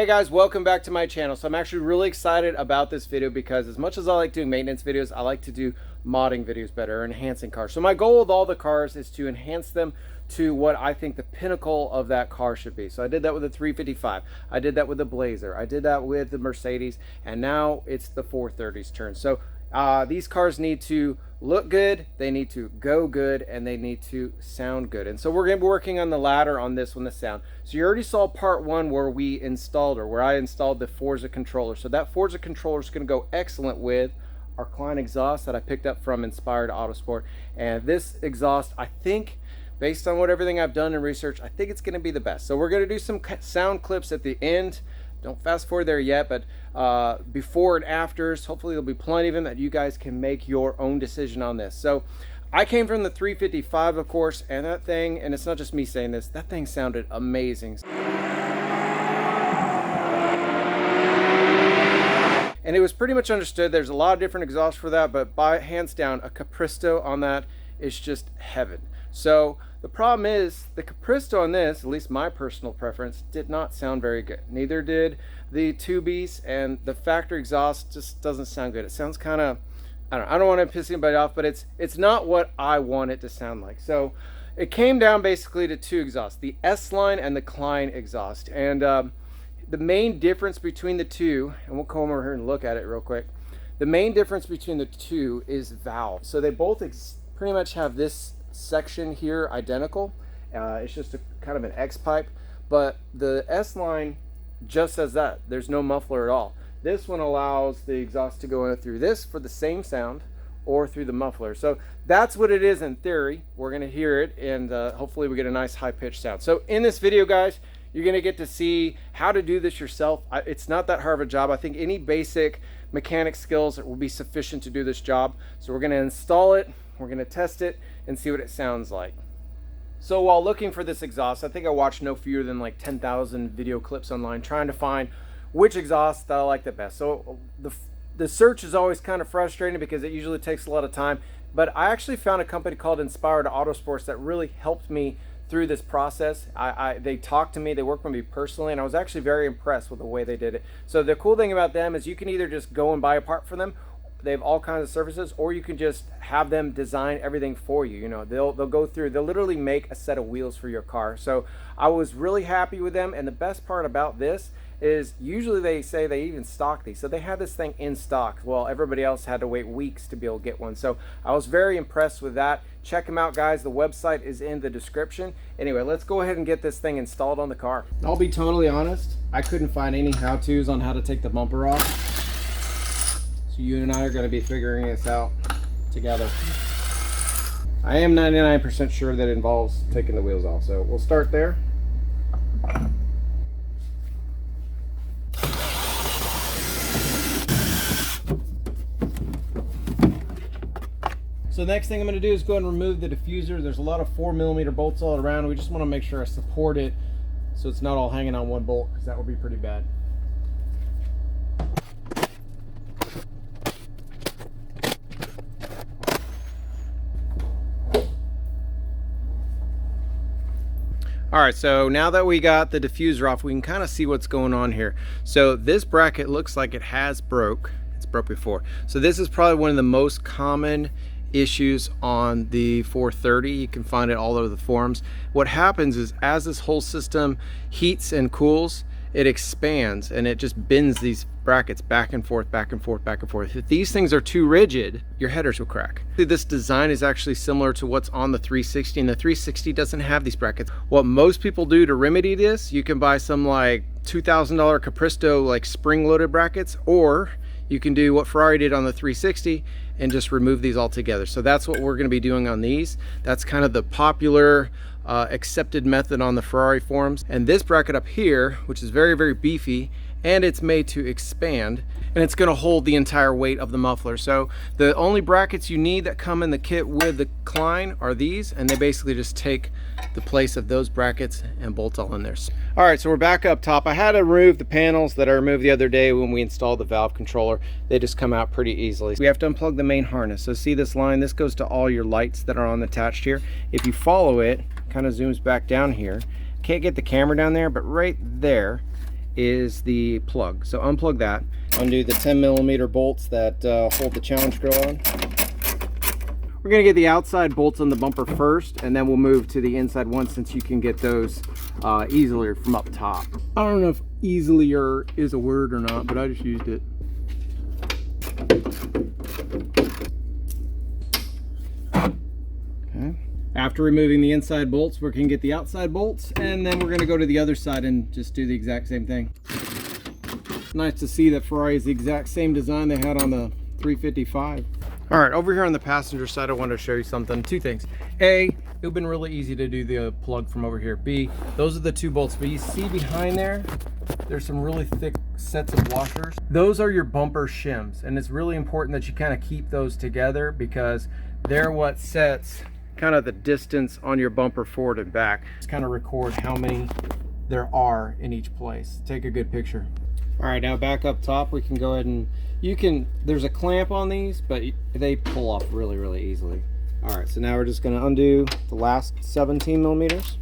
Hey guys, welcome back to my channel. So I'm actually really excited about this video because as much as I like doing maintenance videos, I like to do modding videos better, enhancing cars. So my goal with all the cars is to enhance them to what I think the pinnacle of that car should be. So I did that with the 355, I did that with the Blazer, I did that with the Mercedes, and now it's the 430's turn. So these cars need to look good, they need to go good, and they need to sound good. And so we're going to be working on the latter on this one, the sound. So you already saw part one where we installed, or where I installed the Forza controller. So that Forza controller is going to go excellent with our KLINE exhaust that I picked up from InspiredAutosport. And this exhaust, I think, based on everything I've done in research, I think it's going to be the best. So we're going to do some sound clips at the end. Don't fast forward there yet, but before and afters, hopefully there'll be plenty of them that you guys can make your own decision on this. So I came from the 355, of course, and that thing, and it's not just me saying this, that thing sounded amazing. And it was pretty much understood. There's a lot of different exhausts for that, but by hands down, a Capristo on that is just heaven. So the problem is the Capristo on this, at least my personal preference, did not sound very good. Neither did the Tubies, and the factory exhaust just doesn't sound good. It sounds kind of, I don't want to piss anybody off, but it's not what I want it to sound like. So it came down basically to two exhausts, the S-Line and the KLINE exhaust. And the main difference between the two, and we'll come over here and look at it real quick. The main difference between the two is valve. So they both pretty much have this section here identical. It's just a kind of an X pipe, but the S-Line just says that there's no muffler at all. This one allows the exhaust to go in through this for the same sound, or through the muffler. So that's what it is in theory. We're going to hear it, and hopefully we get a nice high-pitched sound. So in this video, guys, you're going to get to see how to do this yourself. It's not that hard of a job. I think any basic mechanic skills will be sufficient to do this job. So we're going to install it, we're going to test it, and see what it sounds like. So while looking for this exhaust, I think I watched no fewer than like 10,000 video clips online trying to find which exhaust that I like the best. So the search is always kind of frustrating because it usually takes a lot of time, but I actually found a company called InspiredAutosport that really helped me through this process. They talked to me, they worked with me personally, and I was actually very impressed with the way they did it. So the cool thing about them is you can either just go and buy a part from them. They have all kinds of services, or you can just have them design everything for you. You know, they'll go through, they'll literally make a set of wheels for your car. So I was really happy with them, and the best part about this is usually they say they even stock these. So they had this thing in stock. Well, everybody else had to wait weeks to be able to get one. So I was very impressed with that. Check them out, guys. The website is in the description. Anyway, let's go ahead and get this thing installed on the car. I'll be totally honest, I couldn't find any how-tos on how to take the bumper off. So you and I are going to be figuring this out together. I am 99% sure that it involves taking the wheels off. So we'll start there. So the next thing I'm going to do is go and remove the diffuser. There's a lot of 4mm bolts all around. We just want to make sure I support it so it's not all hanging on one bolt, because that would be pretty bad. All right, so now that we got the diffuser off, we can kind of see what's going on here. So this bracket looks like it has broke. It's broke before. So this is probably one of the most common issues on the 430. You can find it all over the forums. What happens is as this whole system heats and cools, it expands and it just bends these brackets back and forth, back and forth, back and forth. If these things are too rigid, your headers will crack. This design is actually similar to what's on the 360, and the 360 doesn't have these brackets. What most people do to remedy this, you can buy some like $2,000 Capristo like spring-loaded brackets, or you can do what Ferrari did on the 360 and just remove these all together. So that's what we're going to be doing on these. That's kind of the popular accepted method on the Ferrari forums. And this bracket up here, which is very, very beefy, and it's made to expand, and it's going to hold the entire weight of the muffler. So the only brackets you need that come in the kit with the KLINE are these, and they basically just take the place of those brackets and bolt all in there. All right, so we're back up top. I had to remove the panels that I removed the other day when we installed the valve controller. They just come out pretty easily. We have to unplug the main harness. So see this line? This goes to all your lights that are on attached here. If you follow it, kind of zooms back down here. Can't get the camera down there, but right there is the plug. So unplug that. Undo the 10mm bolts that hold the challenge grill on. We're gonna get the outside bolts on the bumper first, and then we'll move to the inside one, since you can get those easier from up top. I don't know if easier is a word or not, but I just used it. Okay. After removing the inside bolts, we can get the outside bolts, and then we're gonna go to the other side and just do the exact same thing. It's nice to see that Ferrari is the exact same design they had on the 355. All right, over here on the passenger side, I wanted to show you something. Two things. A, it would have been really easy to do the plug from over here. B, those are the two bolts, but you see behind there, there's some really thick sets of washers. Those are your bumper shims, and it's really important that you kind of keep those together, because they're what sets kind of the distance on your bumper forward and back. Just kind of record how many there are in each place. Take a good picture. All right, now back up top, we can go ahead and there's a clamp on these, but they pull off really, really easily. All right, so now we're just gonna undo the last 17mm.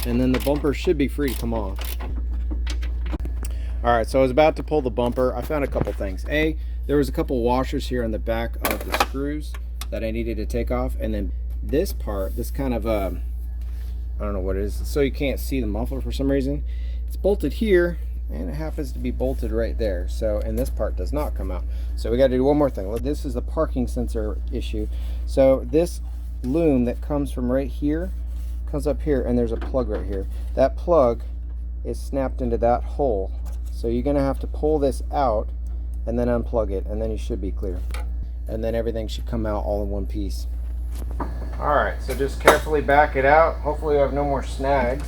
And then the bumper should be free to come off. All right, so I was about to pull the bumper. I found a couple things. A, there was a couple washers here on the back of the screws that I needed to take off. And then this part, this kind of, I don't know what it is, so you can't see the muffler for some reason. It's bolted here, and it happens to be bolted right there. So, and this part does not come out. So we got to do one more thing. This is the parking sensor issue. So this loom that comes from right here comes up here, and there's a plug right here. That plug is snapped into that hole. So you're going to have to pull this out and then unplug it, and then you should be clear. And then everything should come out all in one piece. All right, so just carefully back it out. Hopefully you have no more snags.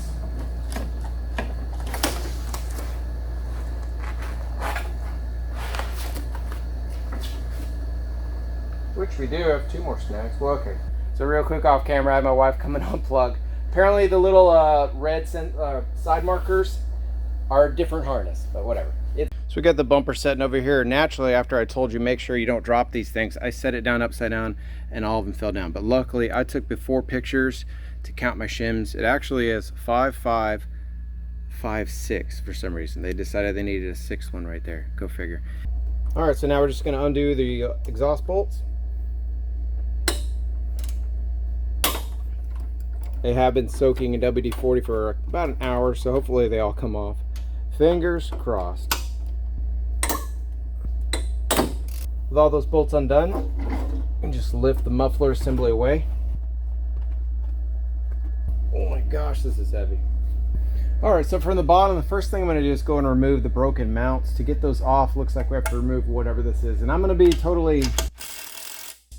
Which we do have two more snags. Well, okay. So real quick off camera, I had my wife come and unplug. Apparently the little red side markers are a different harness, but whatever. So we got the bumper setting over here. Naturally, after I told you make sure you don't drop these things, I set it down upside down and all of them fell down. But luckily I took before pictures to count my shims. It actually is 5.5, 5.6 for some reason. They decided they needed a sixth one right there. Go figure. All right, so now we're just gonna undo the exhaust bolts. They have been soaking in WD-40 for about an hour, so hopefully they all come off. Fingers crossed. With all those bolts undone, you can just lift the muffler assembly away. Oh my gosh, this is heavy. All right, so from the bottom, the first thing I'm going to do is go and remove the broken mounts. To get those off, looks like we have to remove whatever this is. And I'm going to be totally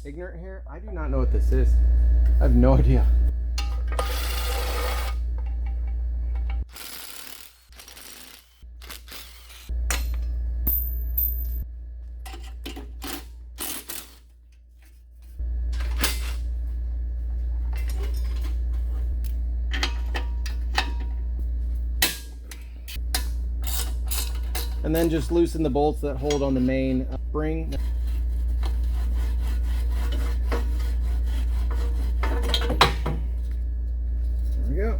ignorant here. I do not know what this is. I have no idea. And then just loosen the bolts that hold on the main spring. There we go.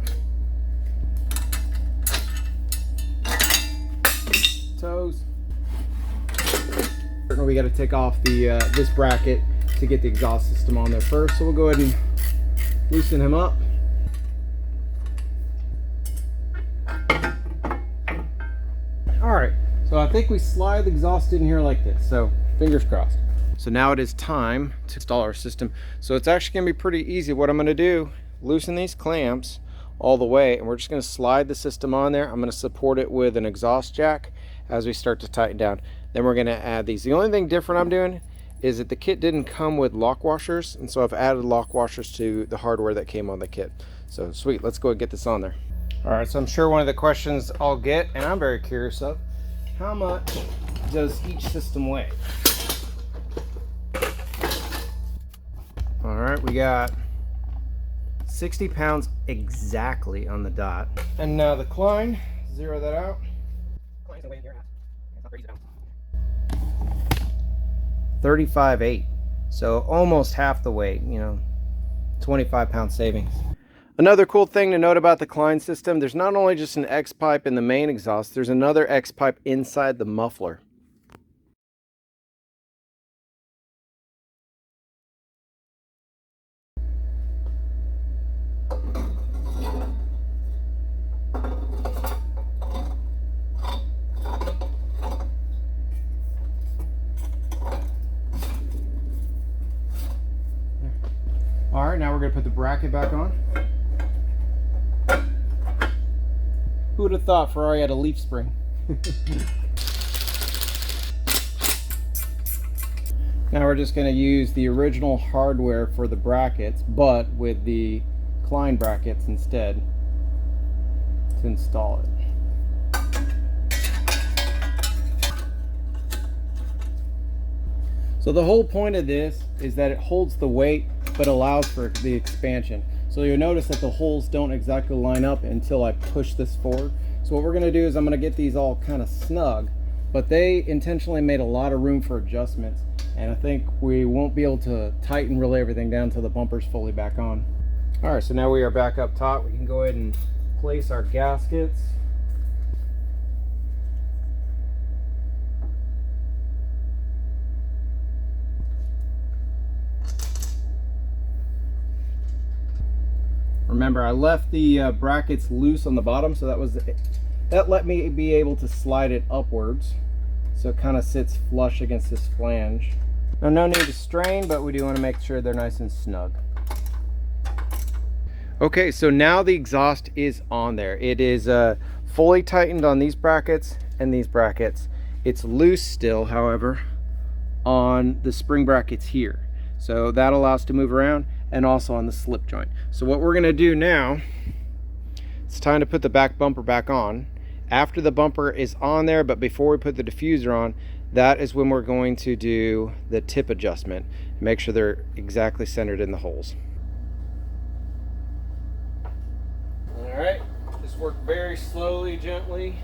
Toes. We got to take off the this bracket to get the exhaust system on there first. So we'll go ahead and loosen him up. All right. So I think we slide the exhaust in here like this, so fingers crossed. So now it is time to install our system. So it's actually gonna be pretty easy. What I'm gonna do, loosen these clamps all the way, and we're just gonna slide the system on there. I'm gonna support it with an exhaust jack as we start to tighten down. Then we're gonna add these. The only thing different I'm doing is that the kit didn't come with lock washers, and so I've added lock washers to the hardware that came on the kit. So sweet, let's go and get this on there. All right, so I'm sure one of the questions I'll get, and I'm very curious of, how much does each system weigh? All right, we got 60 pounds exactly on the dot. And now the Kline, zero that out. 35.8, so almost half the weight, you know, 25 pound savings. Another cool thing to note about the Kline system, there's not only just an X pipe in the main exhaust, there's another X pipe inside the muffler. All right, now we're going to put the bracket back on. Who would have thought Ferrari had a leaf spring? Now we're just going to use the original hardware for the brackets, but with the Kline brackets instead to install it. So the whole point of this is that it holds the weight but allows for the expansion. So you'll notice that the holes don't exactly line up until I push this forward. So what we're going to do is I'm going to get these all kind of snug, but they intentionally made a lot of room for adjustments, and I think we won't be able to tighten really everything down until the bumper's fully back on. All right, so now we are back up top. We can go ahead and place our gaskets. Remember, I left the brackets loose on the bottom, so that let me be able to slide it upwards, so it kind of sits flush against this flange. Now, no need to strain, but we do want to make sure they're nice and snug. Okay, so now the exhaust is on there. It is fully tightened on these brackets and these brackets. It's loose still, however, on the spring brackets here. So that allows to move around, and also on the slip joint. So what we're gonna do now, it's time to put the back bumper back on. After the bumper is on there, but before we put the diffuser on, that is when we're going to do the tip adjustment. Make sure they're exactly centered in the holes. All right, just work very slowly, gently.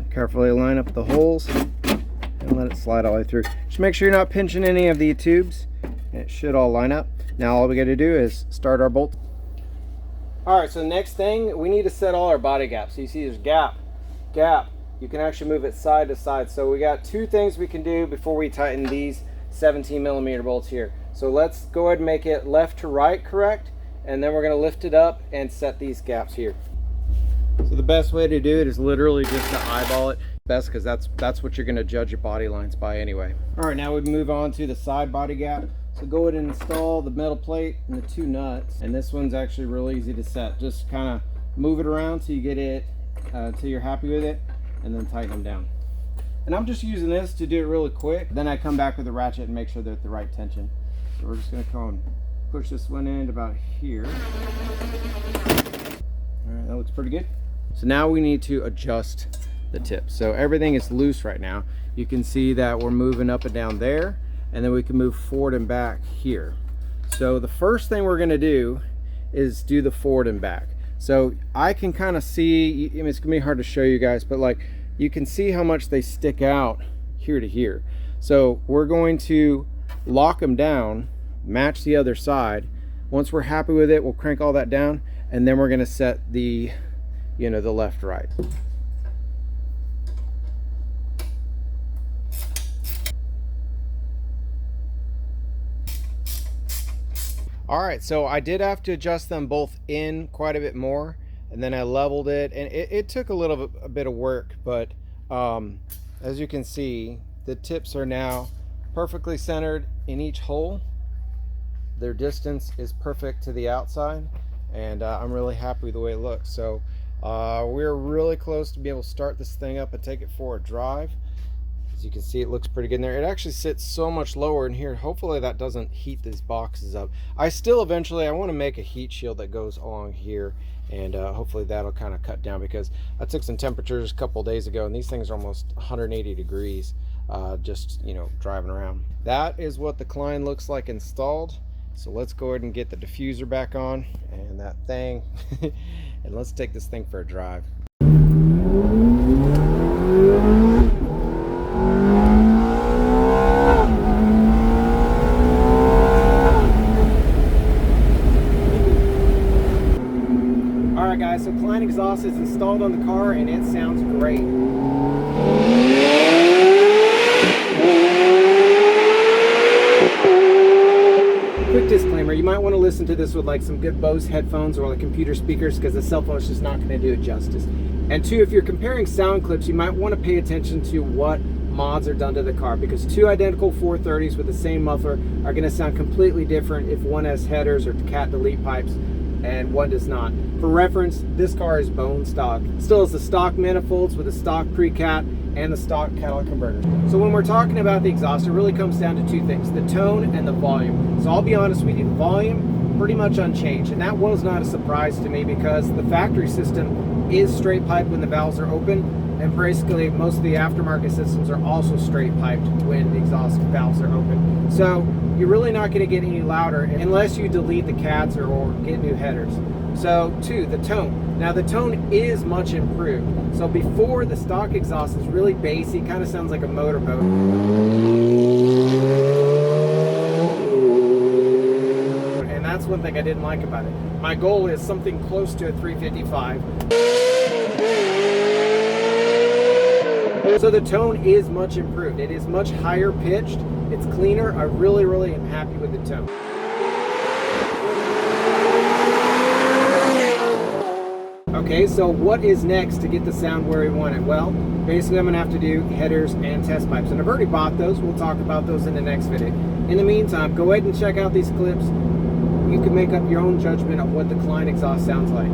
Carefully line up the holes and let it slide all the way through. Just make sure you're not pinching any of the tubes, and it should all line up. Now all we got to do is start our bolt. All right, so the next thing, we need to set all our body gaps. So you see there's gap, gap. You can actually move it side to side. So we got two things we can do before we tighten these 17mm bolts here. So let's go ahead and make it left to right correct, and then we're going to lift it up and set these gaps here. So the best way to do it is literally just to eyeball it. Best, because that's what you're going to judge your body lines by anyway. All right, now we move on to the side body gap. So go ahead and install the metal plate and the two nuts, and this one's actually really easy to set. Just kind of move it around till you get it till you're happy with it, and then tighten them down. And I'm just using this to do it really quick. Then I come back with the ratchet and make sure they're at the right tension. So we're just going to come and push this one in about here. All right, that looks pretty good. So now we need to adjust the tip. So everything is loose right now. You can see that we're moving up and down there, and then we can move forward and back here. So the first thing we're going to do is do the forward and back. So I can kind of see, I mean, it's gonna be hard to show you guys, but like you can see how much they stick out here to here. So we're going to lock them down, match the other side. Once we're happy with it, we'll crank all that down, and then we're going to set the, you know, the left right. All right, so I did have to adjust them both in quite a bit more, and then I leveled it, and it took a bit of work, but as you can see, the tips are now perfectly centered in each hole. Their distance is perfect to the outside, and I'm really happy with the way it looks. So we're really close to be able to start this thing up and take it for a drive. As you can see, it looks pretty good in there. It actually sits so much lower in here. Hopefully that doesn't heat these boxes up. I want to make a heat shield that goes along here, and hopefully that'll kind of cut down, because I took some temperatures a couple days ago and these things are almost 180 degrees just, you know, driving around. That is what the Kline looks like installed. So let's go ahead and get the diffuser back on and that thing and let's take this thing for a drive. installed on the car and it sounds great. Quick disclaimer, you might want to listen to this with like some good Bose headphones or like computer speakers, because the cell phone is just not going to do it justice. And two, if you're comparing sound clips, you might want to pay attention to what mods are done to the car, because two identical 430s with the same muffler are going to sound completely different if one has headers or cat delete pipes and one does not. For reference, this car is bone stock. Still has the stock manifolds with the stock pre-cat and the stock catalytic converter. So when we're talking about the exhaust, it really comes down to two things, the tone and the volume. So I'll be honest with you, the volume pretty much unchanged, and that was not a surprise to me because the factory system is straight pipe when the valves are open, and basically most of the aftermarket systems are also straight piped when the exhaust valves are open. So you're really not going to get any louder unless you delete the cats or get new headers. So two, the tone. Now the tone is much improved. So before, the stock exhaust is really bassy, kind of sounds like a motorboat. And that's one thing I didn't like about it. My goal is something close to a 355. So the tone is much improved. It is much higher pitched. It's cleaner. I really am happy with the tone. Okay, so what is next to get the sound where we want it? Well, basically I'm gonna have to do headers and test pipes, and I've already bought those. We'll talk about those in the next video. In the meantime, go ahead and check out these clips. You can make up your own judgment of what the KLINE exhaust sounds like.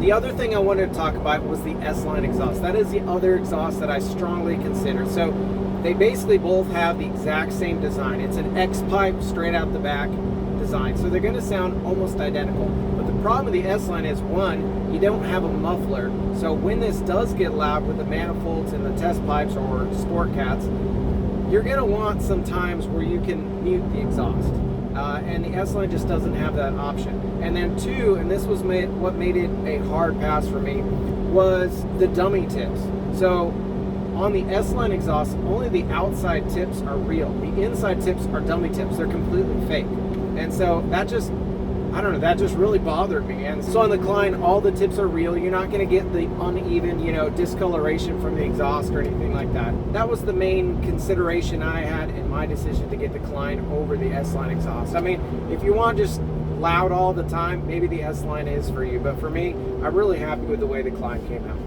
The other thing I wanted to talk about was the S-Line exhaust. That is the other exhaust that I strongly consider. So they basically both have the exact same design. It's an X-pipe straight out the back design. So they're going to sound almost identical. But the problem with the S-Line is, one, you don't have a muffler. So when this does get loud with the manifolds and the test pipes or sport cats, you're going to want some times where you can mute the exhaust. And the S-Line just doesn't have that option. And then two, and this was what made it a hard pass for me, was the dummy tips. So on the S-Line exhaust, only the outside tips are real. The inside tips are dummy tips. They're completely fake. And so that just, I don't know, that just really bothered me. And so on the KLINE, all the tips are real. You're not going to get the uneven, discoloration from the exhaust or anything like that. That was the main consideration I had in my decision to get the KLINE over the S-Line exhaust. I mean, if you want just loud all the time, maybe the S-Line is for you. But for me, I'm really happy with the way the KLINE came out.